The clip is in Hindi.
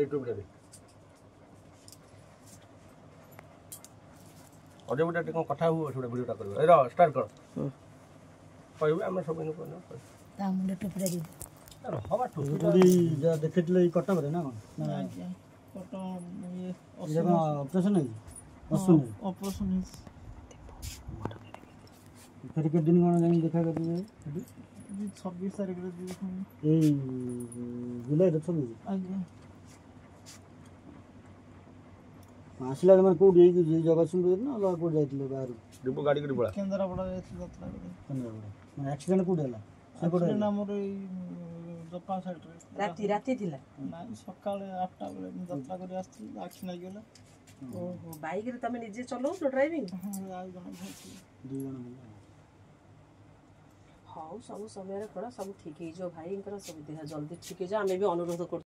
यूट्यूब रे अरे बेटा टिक कथा हुआ छोटा वीडियोटा कर ए रो स्टार्ट कर कहबे हम सब इन करना ता मुंडे टोपरे दी अरे हवा टोपी जा देखितले कटक रे ना कोन ना फोटो ये ऑपरेशन है ऑपरेशन है फिर के दिन कोन जाई देखा कर दे 26 तारिख रे दी ए जुलाई 26 आज्ञा आसला मन को दे कि जगतसिंहपुर ना अलग को जाइतले बाहर डिपो गाड़ी कर पड़ा केंद्रापड़ा जाइतले जतला मन एक्सीडेंट को देला एक्सीडेंट हमर जपा साइड रे राती थिला ना सकाळे 8टा बेले जतला करी आस्ती आखि नाही गेला ओहो बाइक रे तमे निजे चलो ड्राइविंग हां आज जण भाई दू जण हाउ सब समय रे कड़ा सब ठीक हे जो भाई इनकर सब देहा जल्दी ठीक हे जा हमें भी अनुरोध कर